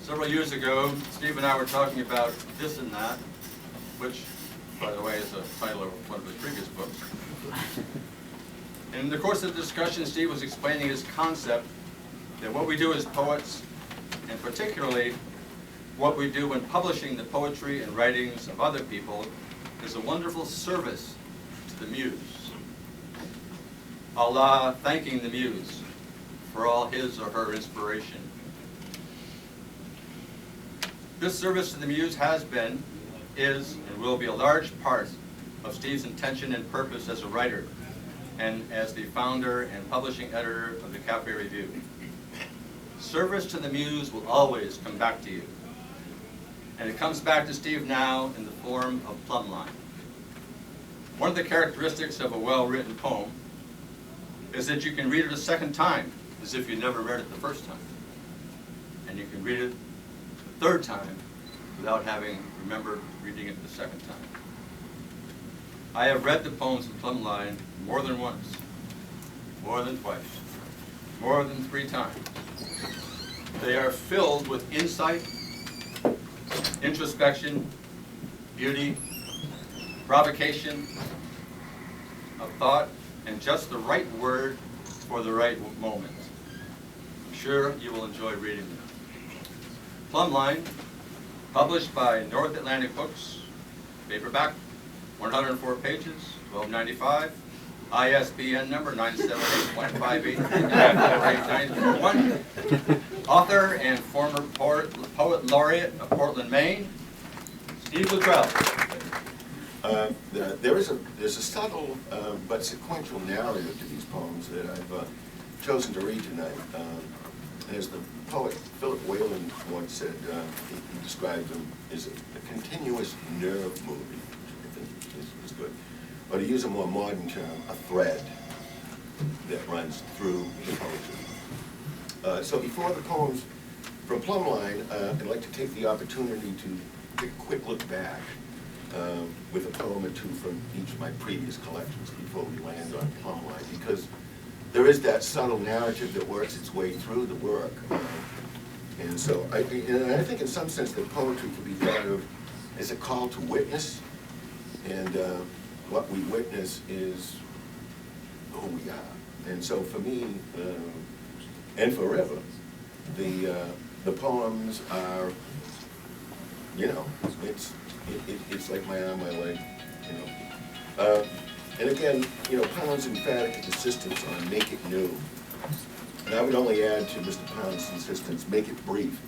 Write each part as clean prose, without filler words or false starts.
Several years ago, Steve and I were talking about This and That, which, by the way, is the title of one of his previous books. In the course of the discussion, Steve was explaining his concept that what we do as poets, and particularly what we do when publishing the poetry and writings of other people, is a wonderful service to the muse. Allah thanking the muse for all his or her inspiration. This service to the muse has been, is, and will be a large part of Steve's intention and purpose as a writer and as the founder and publishing editor of the Cafe Review. Service to the muse will always come back to you. And it comes back to Steve now in the form of Plumb Line. One of the characteristics of a well-written poem is that you can read it a second time as if you never read it the first time. And you can read it the third time without having remembered reading it the second time. I have read the poems of Plumb Line more than once, more than twice, more than 3 times. They are filled with insight, introspection, beauty, provocation, of thought, and just the right word for the right moment. I'm sure you will enjoy reading them. Plumb Line, published by North Atlantic Books, paperback, 104 pages, $12.95, ISBN number 978-158-48941. Author and former Poet Laureate of Portland, Maine, Steve Luttrell. There's a subtle but sequential narrative to these poems that I've chosen to read tonight. As the poet Philip Whalen once said, he described them as a continuous nerve movie, which I think is good. But to use a more modern term, a thread that runs through the poetry. So before the poems from Plumb Line, I'd like to take the opportunity to take a quick look back with a poem or two from each of my previous collections before we land on Plumb Line, because there is that subtle narrative that works its way through the work. And so I think in some sense that poetry can be thought of as a call to witness, and what we witness is who we are. And so for me, and forever, the poems are, you know, it's like my arm, my leg, you know. And again, you know, Pound's emphatic insistence on make it new. And I would only add to Mr. Pound's insistence, make it brief.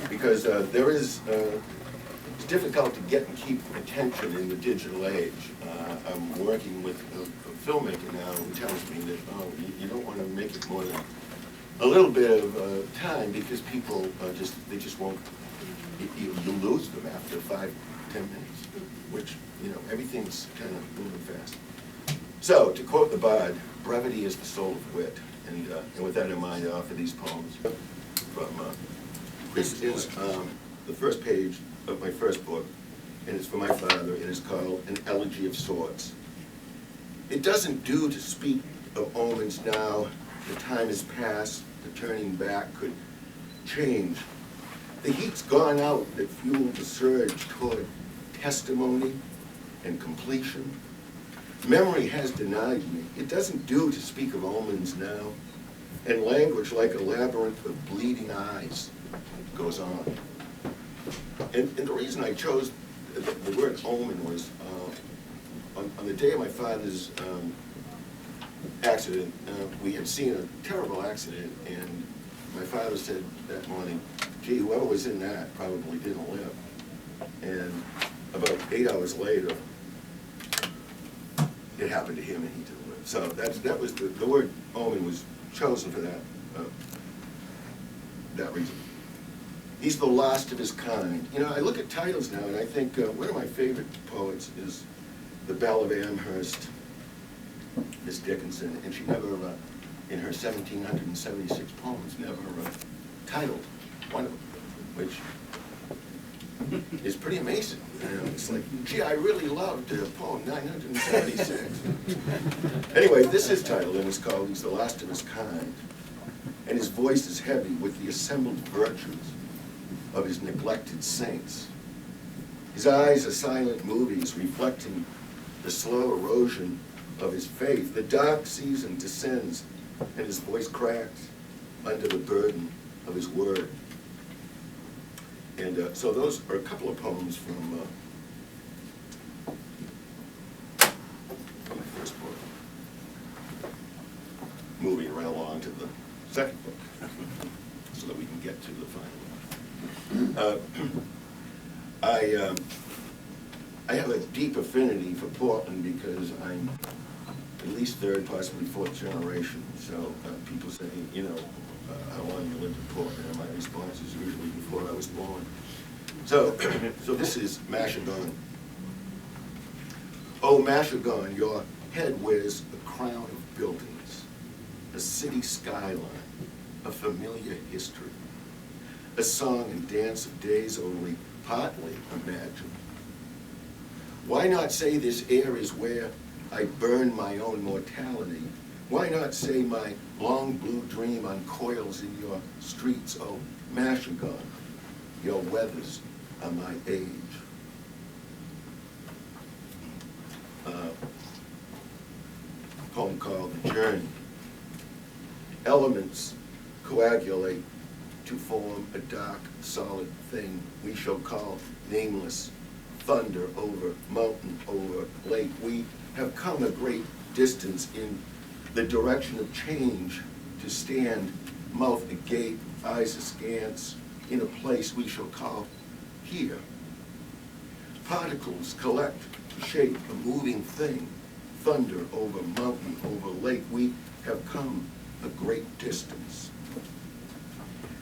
Because there is, it's difficult to get and keep attention in the digital age. I'm working with a filmmaker now who tells me that, oh, you don't want to make it more than a little bit of time, because people they just won't, you lose them after 5-10 minutes, which, you know, everything's kind of moving fast. So, to quote the bard, brevity is the soul of wit. And with that in mind, I offer these poems from, this is the first page of my first book, and it's for my father. It is called An Elegy of Sorts. It doesn't do to speak of omens now. The time is past, the turning back could change. The heat's gone out that fueled the surge toward testimony and completion. Memory has denied me. It doesn't do to speak of omens now. And language like a labyrinth of bleeding eyes goes on. And the reason I chose the word omen was on the day of my father's accident, we had seen a terrible accident, and my father said that morning, gee, whoever was in that probably didn't live. And about 8 hours later, it happened to him and he didn't live. So that was the word omen was chosen for that reason. He's the last of his kind. You know, I look at titles now and I think one of my favorite poets is The Belle of Amherst, Miss Dickinson, and she never, in her 1,776 poems, never titled one of them, which is pretty amazing. You know, it's like, gee, I really loved poem 976. Anyway, this is titled, and it's called He's the Last of His Kind. and his voice is heavy with the assembled virtues of his neglected saints. His eyes are silent movies reflecting the slow erosion of his faith. The dark season descends, and his voice cracks under the burden of his word. And so those are a couple of poems from my first book. Moving right along to the second book, so that we can get to the final one. I have a deep affinity for Portland because I'm at least third, possibly fourth generation. So people say, you know, how long you lived in Portland, and my response is usually before I was born. So, so this is Machigonne. Oh, Machigonne, your head wears a crown of buildings, a city skyline, a familiar history, a song and dance of days only partly imagined. Why not say this air is where I burn my own mortality? Why not say my long blue dream uncoils in your streets, oh Machigonne, your weathers are my age. Poem called The Journey. Elements coagulate to form a dark, solid thing we shall call nameless. Thunder over mountain, over lake. We have come a great distance in the direction of change to stand, mouth agape, eyes askance, in a place we shall call here. Particles collect to shape a moving thing. Thunder over mountain, over lake. We have come a great distance.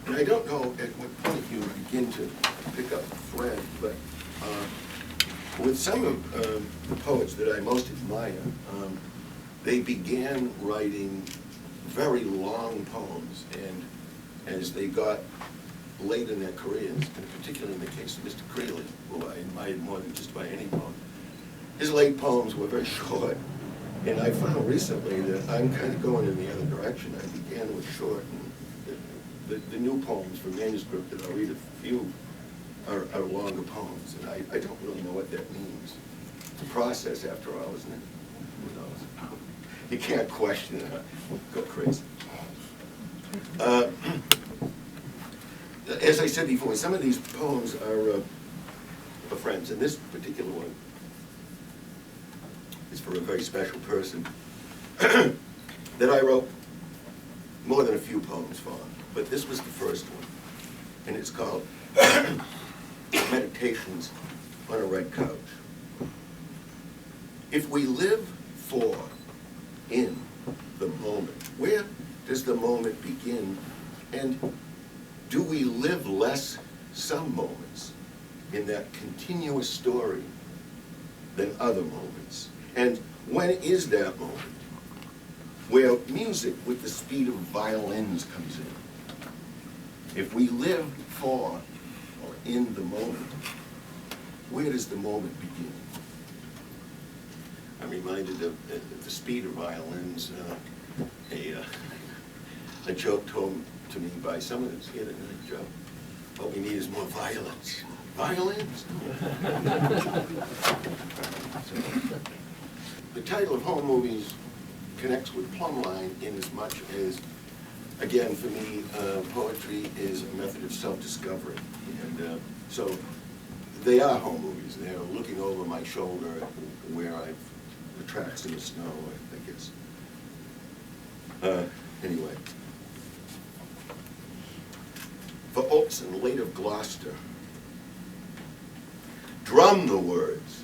And I don't know at what point you begin to pick up the thread, but with some of the poets that I most admire, they began writing very long poems, and as they got late in their careers, and particularly in the case of Mr. Creeley, who I admired more than just by any poem, his late poems were very short. And I found recently that I'm kind of going in the other direction. I began with short, and the new poems from manuscript that I'll read a few are longer poems, and I don't really know what that means. It's a process after all, isn't it? Who knows? You can't question it. Go crazy. As I said before, some of these poems are friends, and this particular one is for a very special person that I wrote more than a few poems for, but this was the first one, and it's called Meditations on a Red Couch. If we live for, in the moment, where does the moment begin? And do we live less some moments in that continuous story than other moments? And when is that moment where music with the speed of violins comes in? If we live for or in the moment, where does the moment begin? I'm reminded of the speed of violins, a joke told to me by someone who's here tonight, Joe. What we need is more violence. Violins? The title of Home Movies connects with Plumb Line in as much as, again, for me, poetry is a method of self-discovery. And so they are home movies. They're looking over my shoulder where I've the tracks in the snow, I guess. Anyway. For Oldson, late of Gloucester, drum the words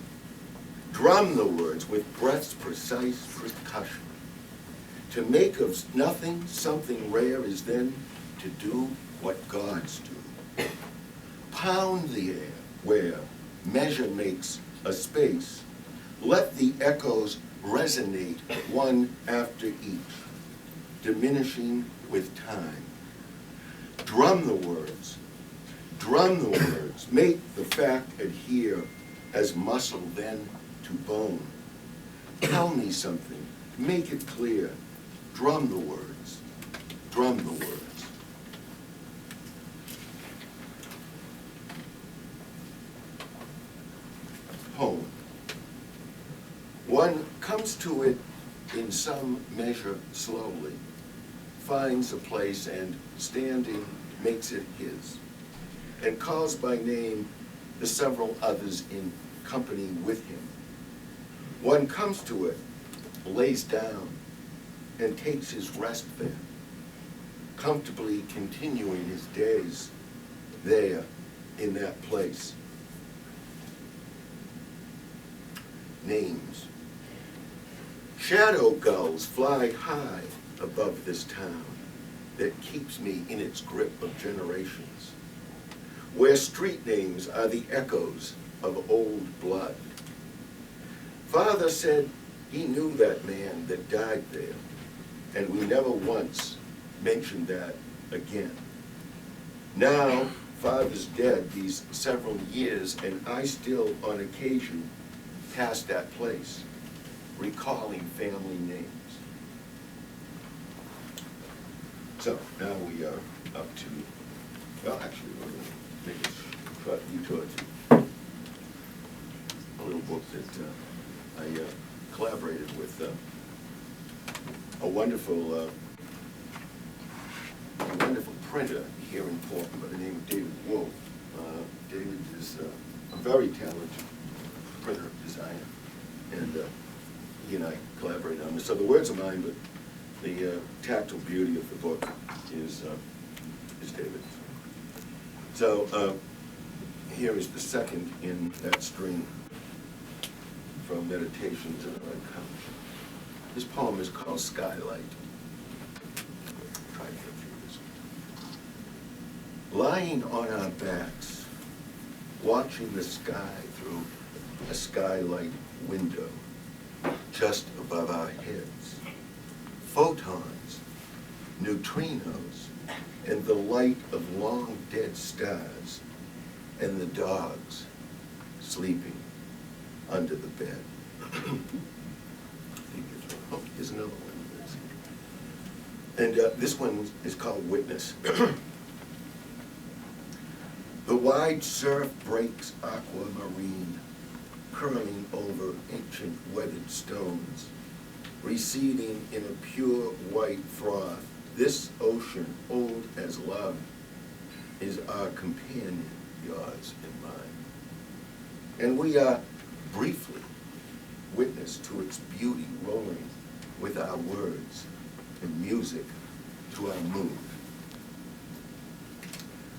with breath's precise percussion. To make of nothing something rare is then to do what gods do. Pound the air where measure makes a space. Let the echoes resonate one after each, diminishing with time. Drum the words, make the fact adhere as muscle then to bone. Tell me something, make it clear, drum the words, drum the words. comes to it in some measure slowly, finds a place and, standing, makes it his, and calls by name the several others in company with him. One comes to it, lays down, and takes his rest there, comfortably continuing his days there in that place. Names. Shadow gulls fly high above this town that keeps me in its grip of generations, where street names are the echoes of old blood. Father said he knew that man that died there, and we never once mentioned that again. Now, Father's dead these several years, and I still, on occasion, pass that place, recalling family names. So, now we are up to, well, actually, we're going to make a short detour to a little book that I collaborated with a wonderful printer here in Portland by the name of David Wolf. David is a very talented printer designer, and he and I collaborated on this. So the words are mine, but the tactile beauty of the book is David's. So here is the second in that string from Meditations on a Couch. This poem is called Skylight. Try to get through this. Lying on our backs, watching the sky through a skylight window just above our heads. Photons, neutrinos, and the light of long dead stars, and the dogs sleeping under the bed. Oh, here's another one. And this one is called Witness. The wide surf breaks aquamarine, curling over ancient weathered stones, receding in a pure white froth. This ocean, old as love, is our companion, yours and mine. And we are briefly witness to its beauty rolling with our words and music to our mood.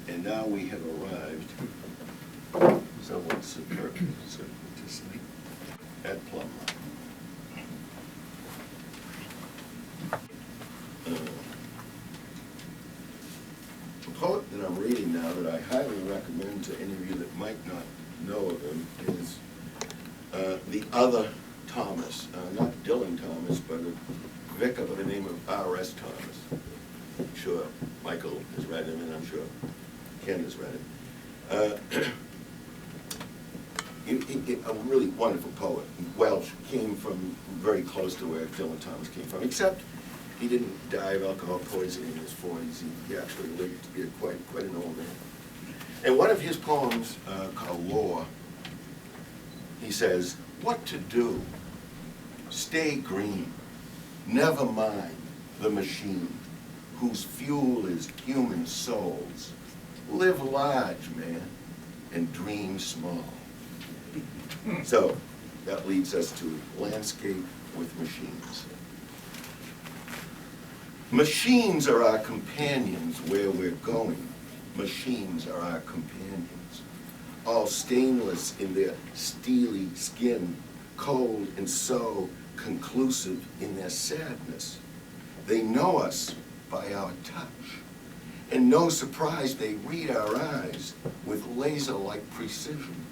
And now we have arrived, somewhat surreptitiously, at Plumb Line. The poet that I'm reading now that I highly recommend to any of you that might not know of him is the other Thomas, not Dylan Thomas, but a vicar by the name of R.S. Thomas. I'm sure Michael has read him, and I'm sure Ken has read him. A really wonderful poet. Welsh, came from very close to where Dylan Thomas came from, except he didn't die of alcohol poisoning in his 40s. He actually lived to be quite an old man. And one of his poems called Lore, he says, "What to do? Stay green. Never mind the machine whose fuel is human souls. Live large, man, and dream small." So that leads us to landscape with machines. Machines are our companions where we're going. Machines are our companions, all stainless in their steely skin, cold and so conclusive in their sadness. They know us by our touch, and no surprise they read our eyes with laser-like precision.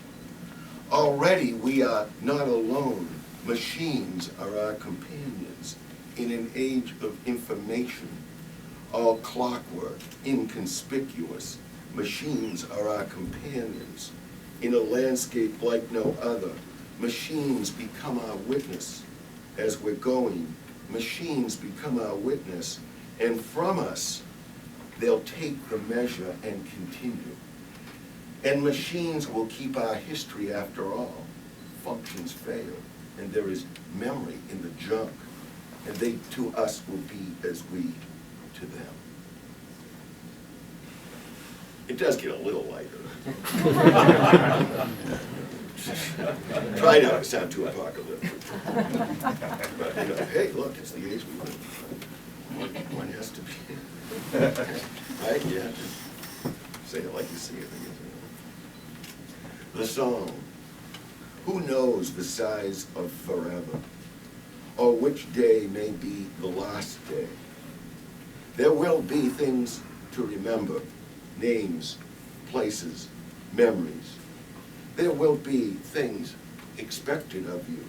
Already we are not alone. Machines are our companions in an age of information. All clockwork, inconspicuous. Machines are our companions in a landscape like no other. Machines become our witness as we're going. Machines become our witness, and from us they'll take the measure and continue. And machines will keep our history after all. Functions fail. and there is memory in the junk, and they to us will be as we to them. It does get a little lighter. Try not to sound too apocalyptic. But, you know, hey, look, it's the age we live in. One has to be. Right? Yeah. Say it like you see it. The song. Who knows the size of forever, or which day may be the last day? There will be things to remember, names, places, memories. There will be things expected of you,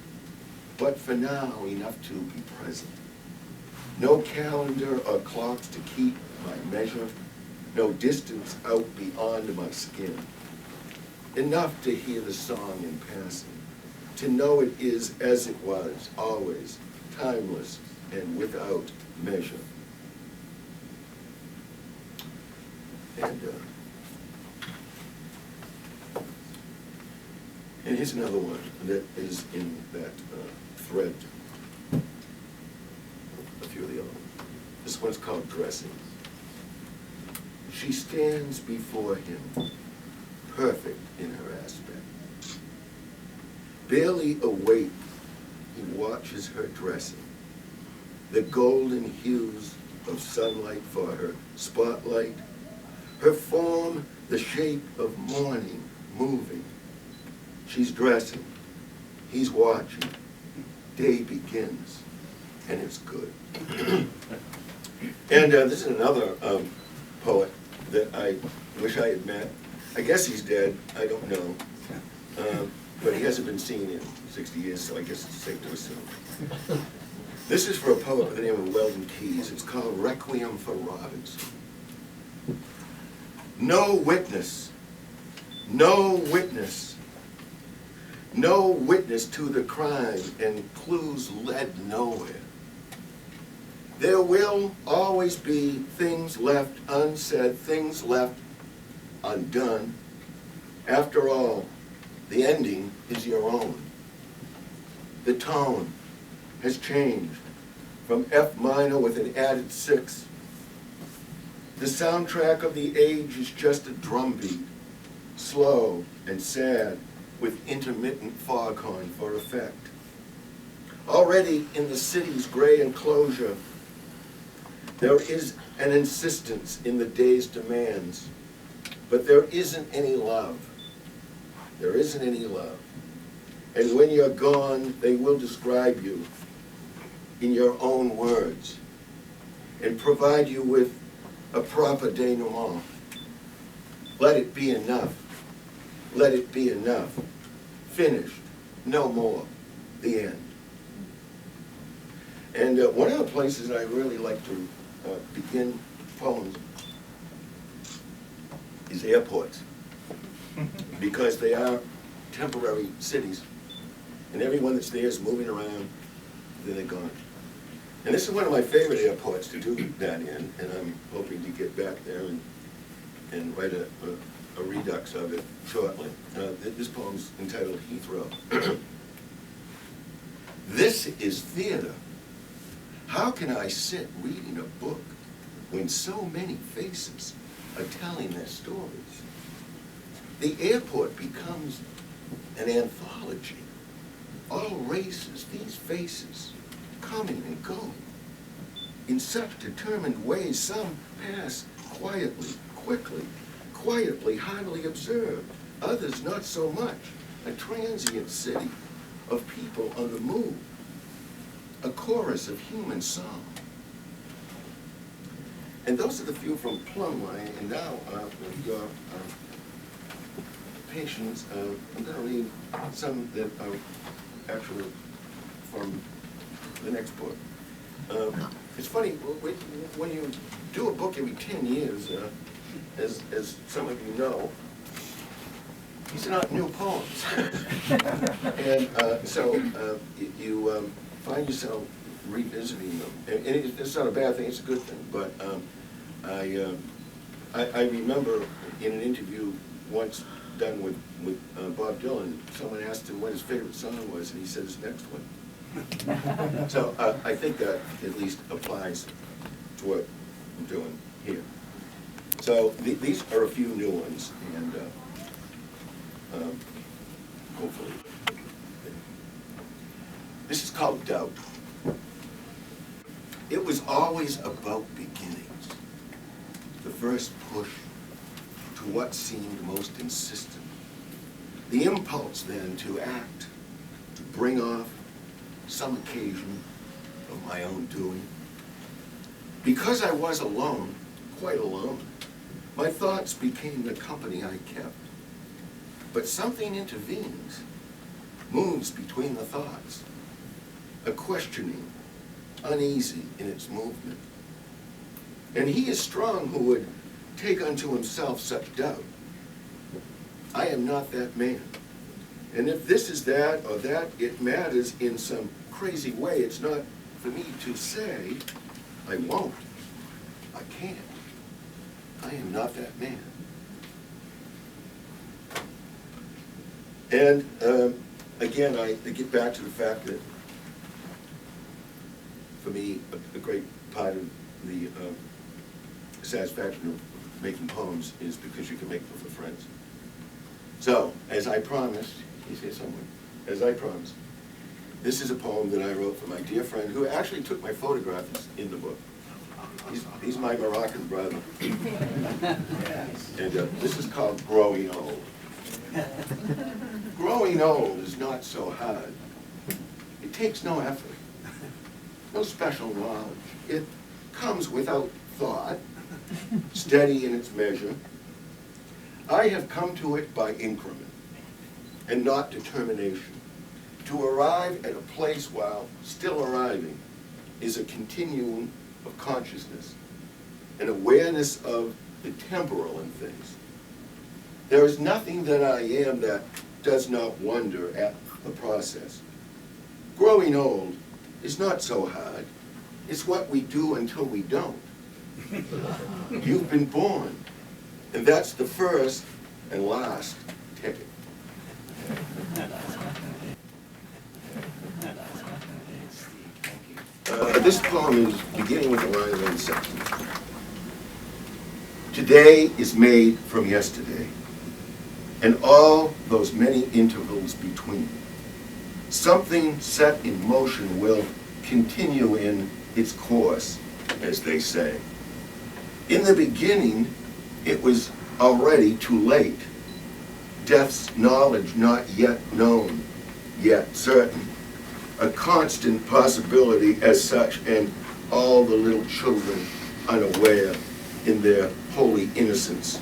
but for now, enough to be present. No calendar or clocks to keep my measure, no distance out beyond my skin. Enough to hear the song in passing, to know it is as it was, always, timeless and without measure. And here's another one that is in that thread. A few of the other ones. This one's called Dressing. She stands before him, perfect in her aspect. Barely awake, he watches her dressing. The golden hues of sunlight for her spotlight. Her form, the shape of morning, moving. She's dressing. He's watching. Day begins, and it's good. And this is another poet that I wish I had met. I guess he's dead. I don't know. But he hasn't been seen in 60 years, so I guess it's safe to assume. This is for a poet by the name of Weldon Keys. It's called Requiem for Robinson. No witness, no witness, no witness to the crime, and clues led nowhere. There will always be things left unsaid, things left undone. After all, the ending is your own. The tone has changed from F minor with an added 6. The soundtrack of the age is just a drum beat, slow and sad, with intermittent foghorn for effect. Already in the city's gray enclosure, there is an insistence in the day's demands, but there isn't any love. There isn't any love. And when you're gone, they will describe you in your own words and provide you with a proper denouement. Let it be enough. Let it be enough. Finished. No more. The end. And one of the places I really like to begin poems is airports, because they are temporary cities, and everyone that's there is moving around, then they're gone. And this is one of my favorite airports to do that in, and I'm hoping to get back there and write a redux of it shortly. This poem's entitled Heathrow. This is theater. How can I sit reading a book when so many faces are telling their stories? The airport becomes an anthology. All races, these faces, coming and going. In such determined ways, some pass quietly, quickly, quietly, hardly observed. Others not so much. A transient city of people on the move. A chorus of human song. And those are the few from Plumb Line. And now, with your patience, I'm going to read some that are actually from the next book. It's funny, when you do a book every 10 years, as some of you know, these are not new poems. And so you find yourself revisiting them. And it's not a bad thing, it's a good thing. But I remember in an interview once done with Bob Dylan, someone asked him what his favorite song was, and he said his next one. So I think that at least applies to what I'm doing here. So these are a few new ones, and hopefully. This is called Doubt. It was always about beginnings, the first push to what seemed most insistent, the impulse then to act, to bring off some occasion of my own doing. Because I was alone, quite alone, my thoughts became the company I kept. But something intervenes, moves between the thoughts, a questioning, uneasy in its movement. And he is strong who would take unto himself such doubt. I am not that man. And if this is that or that, it matters in some crazy way. It's not for me to say, I won't, I can't. I am not that man. And again, I get back to the fact that, for me, a great part of the satisfaction of making poems is because you can make them for friends. So, as I promised, he's here somewhere, as I promised, this is a poem that I wrote for my dear friend who actually took my photographs in the book. He's my Moroccan brother. And this is called Growing Old. Growing old is not so hard. It takes no effort, no special knowledge. It comes without thought, steady in its measure. I have come to it by increment and not determination. To arrive at a place while still arriving is a continuum of consciousness, an awareness of the temporal in things. There is nothing that I am that does not wonder at the process. Growing old is not so hard. It's what we do until we don't. You've been born, and that's the first and last ticket. This poem is beginning with the line of inception. Today is made from yesterday, and all those many intervals between. Something set in motion will continue in its course, as they say. In the beginning, it was already too late. Death's knowledge not yet known, yet certain. A constant possibility as such, and all the little children unaware in their holy innocence.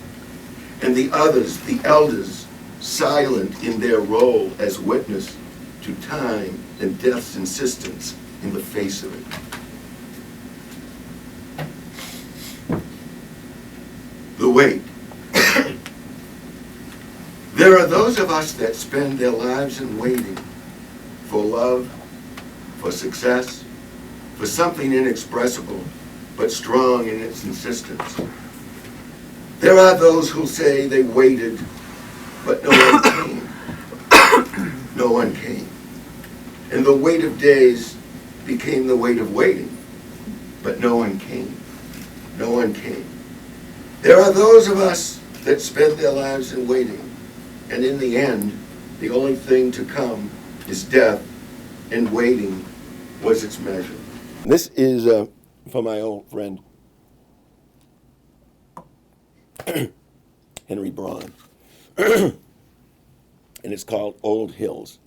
And the others, the elders, silent in their role as witness to time and death's insistence in the face of it. The wait. There are those of us that spend their lives in waiting for love, for success, for something inexpressible, but strong in its insistence. There are those who say they waited, but no one came. No one came. And the weight of days became the weight of waiting, but no one came. No one came. There are those of us that spend their lives in waiting, and in the end, the only thing to come is death, and waiting was its measure. This is for my old friend, Henry Braun. And it's called Old Hills.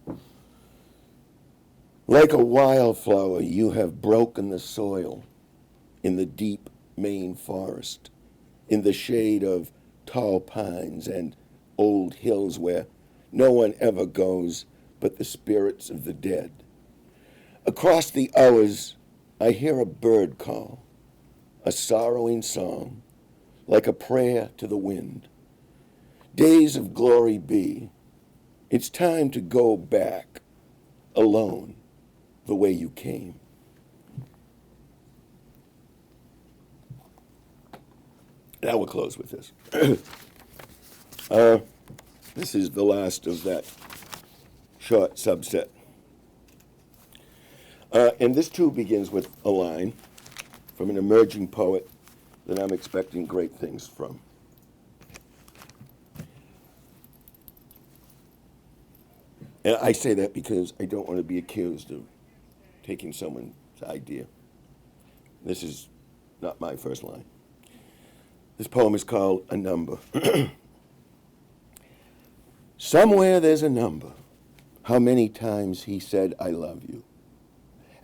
Like a wildflower, you have broken the soil in the deep Maine forest, in the shade of tall pines and old hills where no one ever goes but the spirits of the dead. Across the hours, I hear a bird call, a sorrowing song, like a prayer to the wind. Days of glory be. It's time to go back, alone, the way you came. And I will close with this. This is the last of that short subset. And this too begins with a line from an emerging poet that I'm expecting great things from. And I say that because I don't want to be accused of taking someone's idea. This is not my first line. This poem is called A Number. Somewhere there's a number, how many times he said, I love you.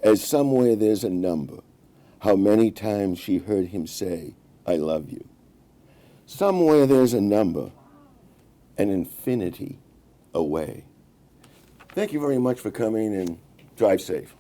As somewhere there's a number, how many times she heard him say, I love you. Somewhere there's a number, an infinity away. Thank you very much for coming, and drive safe.